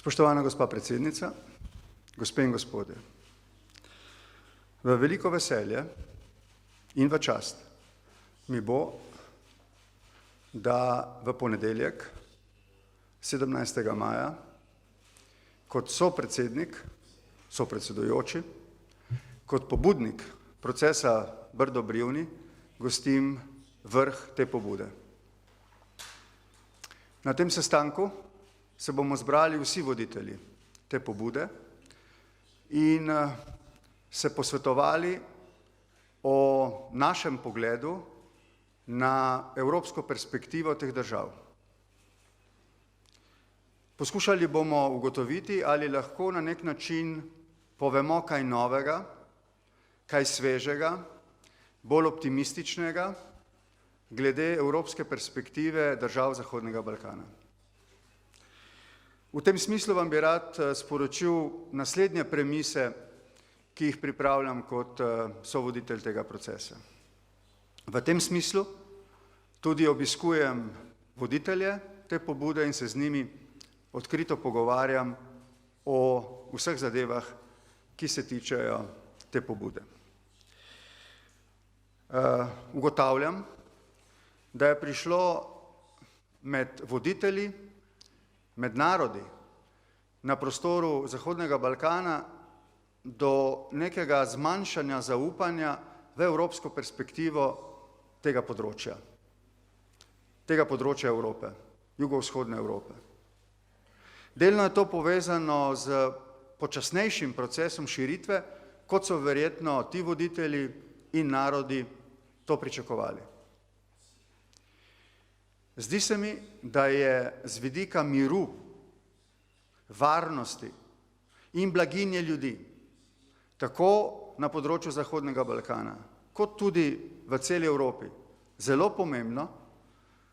Spoštovana gospa predsednica, gospe in gospode, v veliko veselje in v čast mi bo, da v ponedeljek, 17. maja, kot sopredsednik, sopredsedujoči, kot pobudnik procesa Brdo-Brijuni gostim vrh te pobude. Na tem sestanku se bomo zbrali vsi voditelji te pobude in se posvetovali o našem pogledu na evropsko perspektivo teh držav. Poskušali bomo ugotoviti, ali lahko na nek način povemo kaj novega, kaj svežega, bolj optimističnega glede evropske perspektive držav Zahodnega Balkana. V tem smislu vam bi rad sporočil naslednje premise, ki jih pripravljam kot sovoditelj tega procesa. V tem smislu tudi obiskujem voditelje te pobude in se z njimi odkrito pogovarjam o vseh zadevah, ki se tičejo te pobude. Ugotavljam, da je prišlo med voditelji, med narodi na prostoru Zahodnega Balkana do nekega zmanjšanja zaupanja v evropsko perspektivo tega področja Evrope, jugovzhodne Evrope. Delno je to povezano z počasnejšim procesom širitve, kot so verjetno ti voditelji in narodi to pričakovali. Zdi se mi, da je z vidika miru, varnosti in blaginje ljudi, tako na področju Zahodnega Balkana, kot tudi v celi Evropi, zelo pomembno,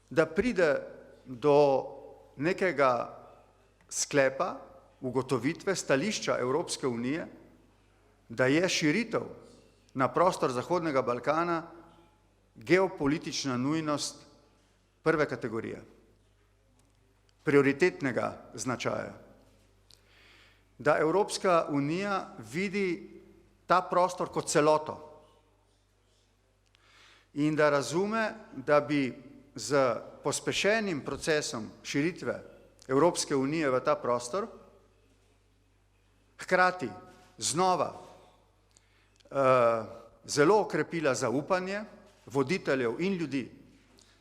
da pride do nekega sklepa, ugotovitve, stališča Evropske unije, da je širitev na prostor Zahodnega Balkana geopolitična nujnost prve kategorije, prioritetnega značaja. Da Evropska unija vidi ta prostor kot celoto in da razume, da bi z pospešenim procesom širitve Evropske unije v ta prostor hkrati znova zelo okrepila zaupanje voditeljev in ljudi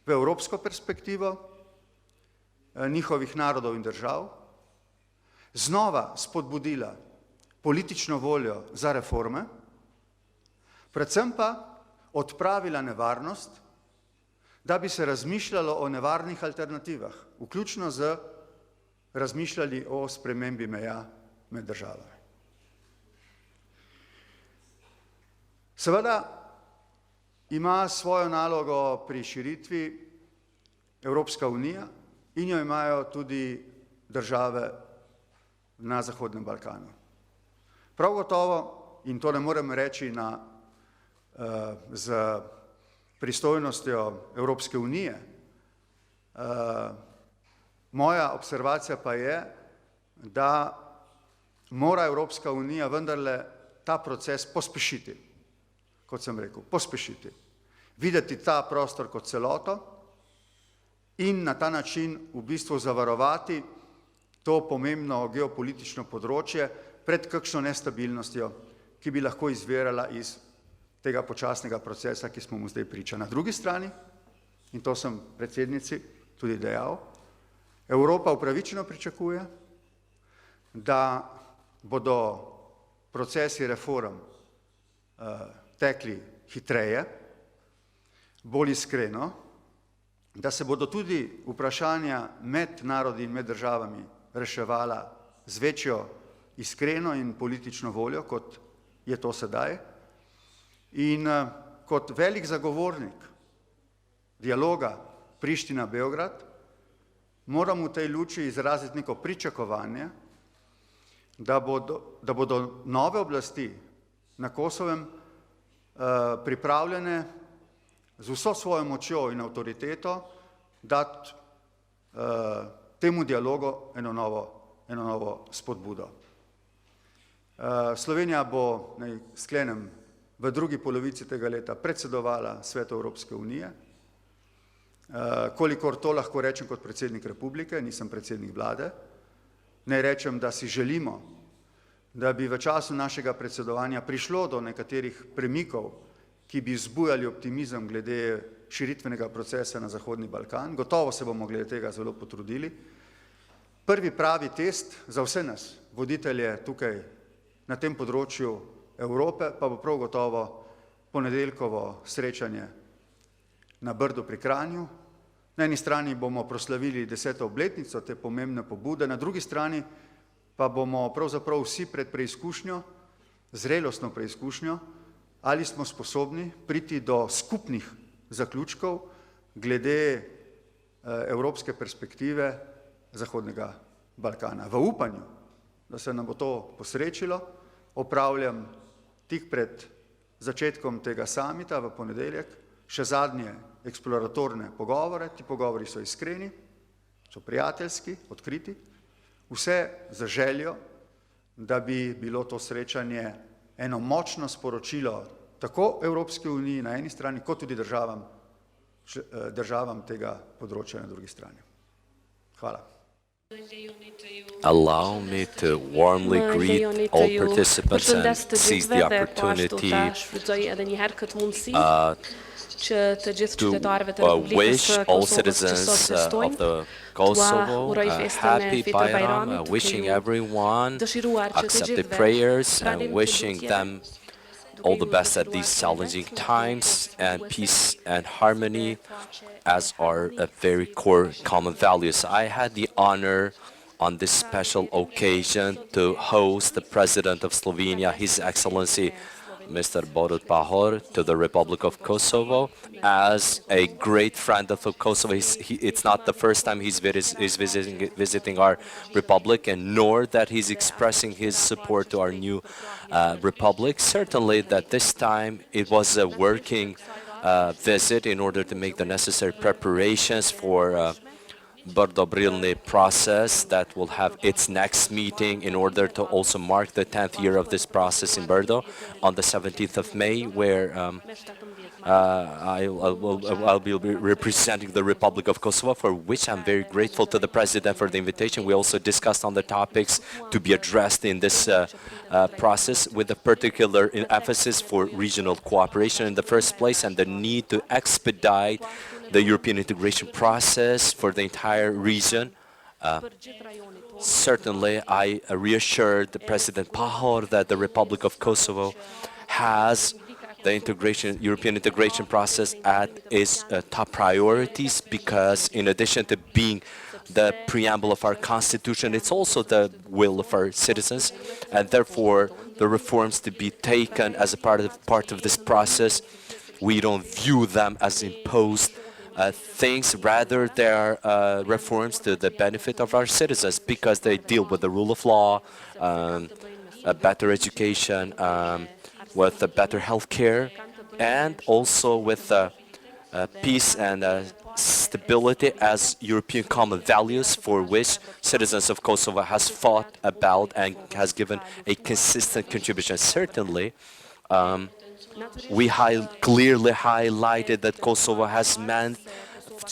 v evropsko perspektivo njihovih narodov in držav, znova spodbudila politično voljo za reforme, predvsem pa odpravila nevarnost, da bi se razmišljalo o nevarnih alternativah, vključno z razmišljali o spremembi meja med državami. Seveda ima svojo nalogo pri širitvi Evropska unija in jo imajo tudi države na Zahodnem Balkanu. Prav gotovo, in to ne morem reči z pristojnostjo Evropske unije, moja observacija pa je, da mora Evropska unija vendarle ta proces pospešiti, kot sem rekel, pospešiti, videti ta prostor kot celoto in na ta način v bistvu zavarovati to pomembno geopolitično področje pred kakšno nestabilnostjo, ki bi lahko izvirala iz tega počasnega procesa, ki smo mu zdaj priča. Na drugi strani, in to sem predsednici tudi dejal, Evropa upravičeno pričakuje, da bodo procesi reform tekli hitreje, bolj iskreno, da se bodo tudi vprašanja med narodi in med državami reševala z večjo iskreno in politično voljo, kot je to sedaj. In kot velik zagovornik dialoga Priština-Beograd moram v tej luči izraziti neko pričakovanje, da bodo nove oblasti na Kosovem pripravljene z vso svojo močjo in avtoriteto dati temu dialogu eno eno novo spodbudo. Slovenija bo, naj sklenem, v drugi polovici tega leta predsedovala Svetu Evropske unije. Kolikor to lahko rečem kot predsednik republike, nisem predsednik vlade, naj rečem, da si želimo, da bi v času našega predsedovanja prišlo do nekaterih premikov, ki bi vzbujali optimizem glede širitvenega procesa na Zahodni Balkan. Gotovo se bomo glede tega zelo potrudili. Prvi pravi test za vse nas, voditelje tukaj na tem področju Evrope, pa bo prav gotovo ponedeljkovo srečanje na Brdu pri Kranju. Na eni strani bomo proslavili 10. obletnico te pomembne pobude, na drugi strani pa bomo pravzaprav vsi pred preizkušnjo, zrelostno preizkušnjo, ali smo sposobni priti do skupnih zaključkov glede evropske perspektive Zahodnega Balkana. V upanju, da se nam bo to posrečilo, opravljam tik pred začetkom tega samita v ponedeljek še zadnje eksploratorne pogovore. Ti pogovori so iskreni, so prijateljski, odkriti, vse za željo, da bi bilo to srečanje eno močno sporočilo tako Evropske unije na eni strani, kot tudi državam tega področja na drugi strani. Hvala. Allow me to warmly greet all participants and seize the opportunity to wish all citizens of the Kosovo a happy Bayram, wishing everyone accepted prayers and wishing them all the best at these challenging times, and peace and harmony as our very core common values. I had the honor on this special occasion to host the President of Slovenia, His Excellency Mr. Borut Pahor, to the Republic of Kosovo. As a great friend of Kosovo, it's not the first time he's visiting our republic, and nor that he's expressing his support to our new republic. Certainly that this time it was a working visit in order to make the necessary preparations for Brdo-Brijuni Process that will have its next meeting in order to also mark the 10th year of this process in Brdo on the 17th of May, where I'll be representing the Republic of Kosovo, for which I'm very grateful to the President for the invitation. We also discussed on the topics to be addressed in this process, with a particular emphasis for regional cooperation in the first place, and the need to expedite the European integration process for the entire region. Certainly, I reassured the President Pahor that the Republic of Kosovo has the European integration process at its top priorities, because in addition to being the preamble of our constitution, it's also the will of our citizens, and therefore the reforms to be taken as a part of this process, we don't view them as imposed things. Rather, they are reforms to the benefit of our citizens, because they deal with the rule of law, a better education, with a better health care, and also with peace and stability as European common values, for which citizens of Kosovo has fought about and has given a consistent contribution. Certainly, we clearly highlighted that Kosovo has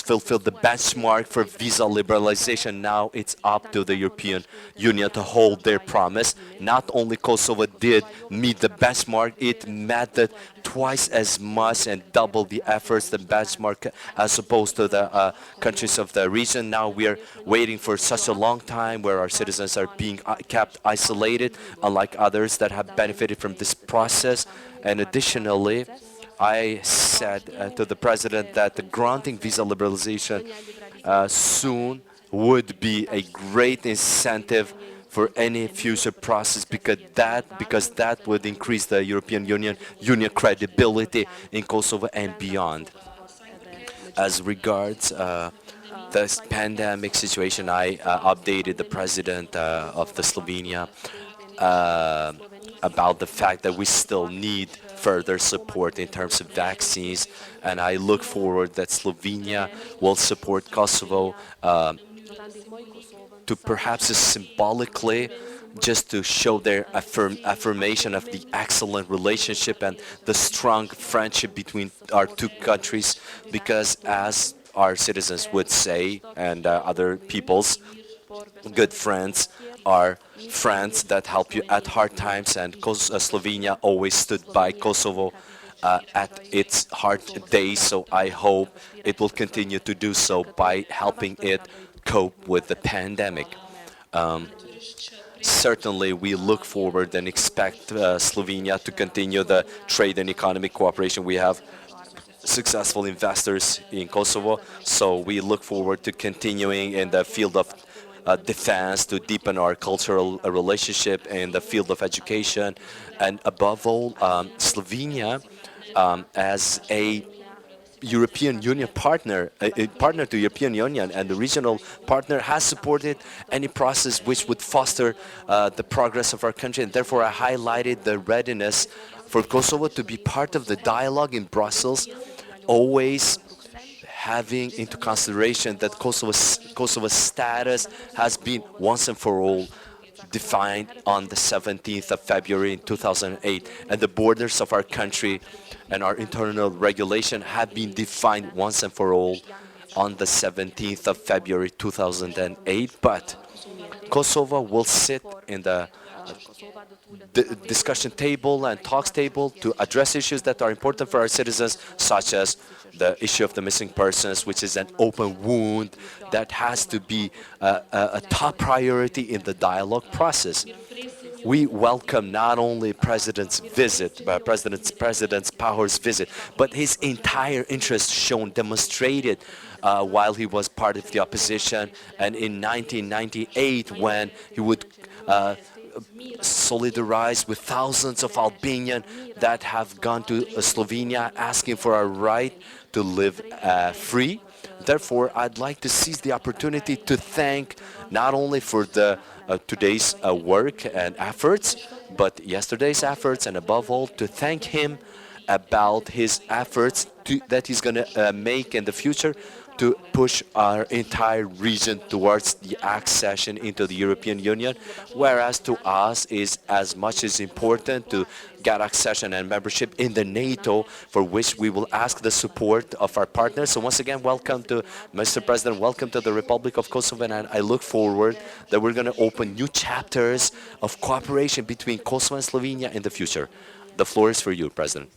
fulfilled the benchmark for visa liberalization. Now it's up to the European Union to hold their promise. Not only Kosovo did meet the benchmark, it met it twice as much and double the efforts, the benchmark, as opposed to the countries of the region. Now we are waiting for such a long time, where our citizens are being kept isolated, unlike others that have benefited from this process. And additionally, I said to the President that the granting visa liberalization soon would be a great incentive for any future process, because that would increase the European Union credibility in Kosovo and beyond. As regards this pandemic situation, I updated the President of the Slovenia about the fact that we still need further support in terms of vaccines, and I look forward that Slovenia will support Kosovo to perhaps symbolically just to show their affirmation of the excellent relationship and the strong friendship between our two countries, because as our citizens would say, and other peoples, good friends are friends that help you at hard times, and Slovenia always stood by Kosovo at its hard days, so I hope it will continue to do so by helping it cope with the pandemic. Certainly, we look forward and expect Slovenia to continue the trade and economic cooperation. We have successful investors in Kosovo, so we look forward to continuing in the field of defense, to deepen our cultural relationship in the field of education, and above all, Slovenia as a European Union partner, a partner to European Union and the regional partner, has supported any process which would foster the progress of our country, and therefore I highlighted the readiness for Kosovo to be part of the dialogue in Brussels, always having into consideration that Kosovo's status has been once and for all defined on the 17th of February in 2008, and the borders of our country and our internal regulation have been defined once and for all on the 17th of February 2008, but Kosovo will sit in the discussion table and talks table to address issues that are important for our citizens, such as the issue of the missing persons, which is an open wound that has to be a top priority in the dialogue process. We welcome not only President Pahor's visit, but his entire interest shown, demonstrated while he was part of the opposition, and in 1998 when he would solidarize with thousands of Albanians that have gone to Slovenia asking for a right to live free. Therefore, I'd like to seize the opportunity to thank not only for the today's work and efforts, but yesterday's efforts, and above all, to thank him about his efforts that he's going to make in the future to push our entire region towards the accession into the European Union, whereas to us is as much as important to get accession and membership in the NATO, for which we will ask the support of our partners. So once again, welcome to Mr. President, welcome to the Republic of Kosovo, and I look forward that we're going to open new chapters of cooperation between Kosovo and Slovenia in the future. The floor is for you, President.